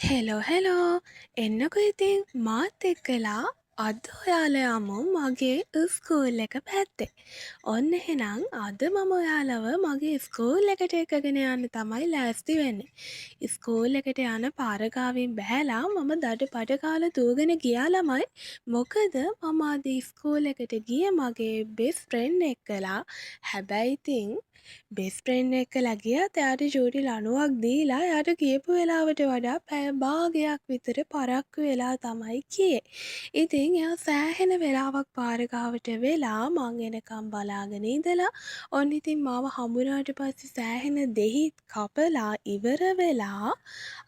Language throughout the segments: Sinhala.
හෙලෝ හෙලෝ එන්නකො ඉතින් මාත් එක්කලා අද ඔයාලා යමු මගේ ස්කූල් එක පැත්තේ. ඔන්න එහෙනම් අද මම ඔයාලව මගේ ස්කූල් එකට එකගෙන යන්න තමයි ලෑස්ති වෙන්නේ. ස්කූල් එකට යන පාර ගාවින් බැහැලා මම දඩ පඩ කාලා දූගෙන ගියා ළමයි. මොකද මම අද ස්කූල් එකට ගියේ මගේ බෙස්ට් ෆ්‍රෙන්ඩ් එක්කලා. හැබැයි ඉතින් බෙස්ට් ෆ්‍රෙන්ඩ් එක්කලා ගියත් එයාට චූටි ලණුවක් දීලා එයාට කියපු වෙලාවට වඩා පැය භාගයක් විතර පරක්කු වෙලා තමයි ගියේ. ඉතින් එයා සෑහෙන වෙලාවක් පාර ගාවට වෙලා මං එනකම් බලාගෙන ඉඳලා ඔන්න ඉතින් මාව හම්බුනාට පස්සේ සෑහෙන දෙහිත් කපලා ඉවර වෙලා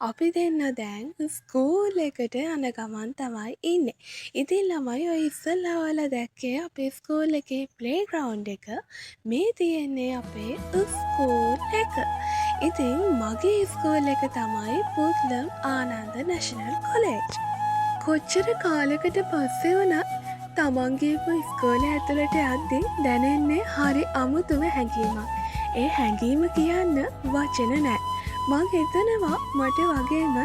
අපි දෙන්න දැන් ස්කූල් එකට යන ගමන් තමයි ඉන්නේ. ඉතින් ළමයි ඔය ඉස්සෙල්ලා ඔයාලා දැක්කේ අපේ ස්කූල් එකේ ප්ලේග්‍රවුන්ඩ් එක. මේ තියෙන්නේ අපේ ස්කූල් එක. ඉතින් මගේ ස්කූල් එක තමයි පුත්ලම් ආනන්ද නැෂනල් කොලේජ්. කොච්චර කාලෙකට පස්සේ වුණත් තමන්ගේපු ස්කෝල ඇතුළට යද්දී දැනෙන්නේ හරි අමුතුම හැඟීමක්. ඒ හැඟීම කියන්න වචන නෑ. මං හිතනවා මට වගේම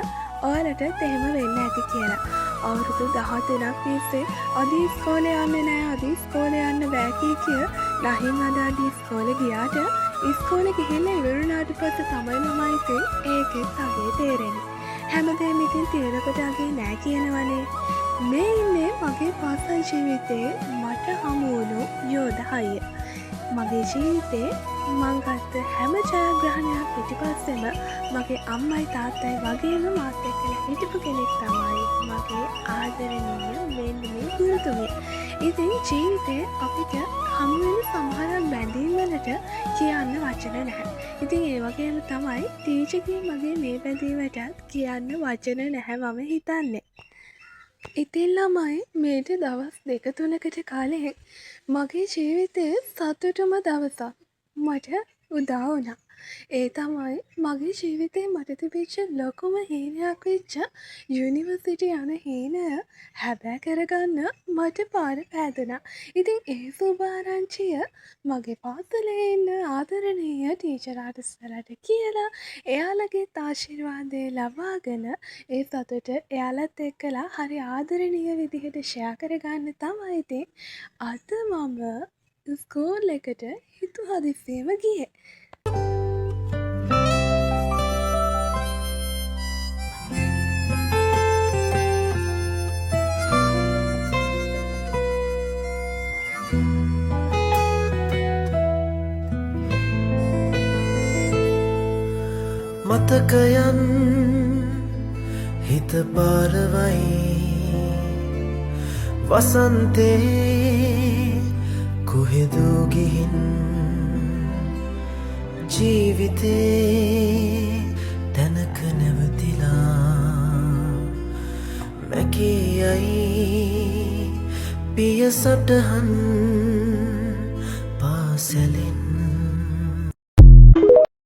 ඔයාලටත් එහෙම වෙන්න ඇති කියලා. අවුරුදු 13ක් තිස්සේ අද ඉස්කෝලේ යන්නේ නෑ, අද ඉස්කෝලේ යන්න බෑ කිය නහින් අද ඉස්කෝලේ ගියාට ඉස්කෝලේ ගිහිල්ලා ඉවරුණාට පස්සේ තමයි මම ඉතින් ඒකෙත් අගේ තේරෙන්නේ. හැමදේම ඉතින් තියෙනකොට අගේ නෑ කියනවනේ. මේ ඉන්නේ මගේ පාසල් ජීවිතේ මට හමු වුණු යෝධ හයිය. මගේ ජීවිතේ මං ගත්ත හැම ජයග්‍රහණයක් පිටිපස්සෙම මගේ අම්මයි තාත්තයි වගේම මාත් එක්කලා හිටපු කෙනෙක් තමයි මගේ ආදරණීය මෙන්න මේ ගුරුතුමිය. ඉතින් ජීවිතේ අපිට හමු වෙන සමහර බැඳීම් වලට කියන්න වචන නැහැ. ඉතින් ඒ වගේම තමයි ටීචර්ගේ මගේ මේ බැඳීමටත් කියන්න වචන නැහැ මම හිතන්නේ. ඉතින් ළමයි මේට දවස් 2-3කට කලින් මගේ ජීවිතේ සතුටුම දවසක් මට උදා වුණා. ඒ තමයි මගේ ජීවිතේ මට තිබිච්ච ලොකුම හීනයක් වෙච්ච යුනිවර්සිටි යන හීනය හැබෑ කරගන්න මට පාර පෑදුනා. ඉතින් ඒ සුභාරංචිය මගේ පාසලේ ඉන්න ආදරණීය ටීචර්ලාට ඉස්සරහට කියලා එයාලගේ ආශිර්වාදය ලබාගෙන ඒ සතුට එයාලත් එක්කලා හරි ආදරණීය විදිහට ෂෙයා කරගන්න තමයි ඉතින් අද මම ස්කූල් එකට හිතු හදිස්සියෙම ගියේ. මතකයන් හිත පාරවයි වසන්තේ කොහෙදෝ ගිහින් ජීවිතේ තැනක නැවතිලා මැකී යයි පිය සටහන් පාසලෙන්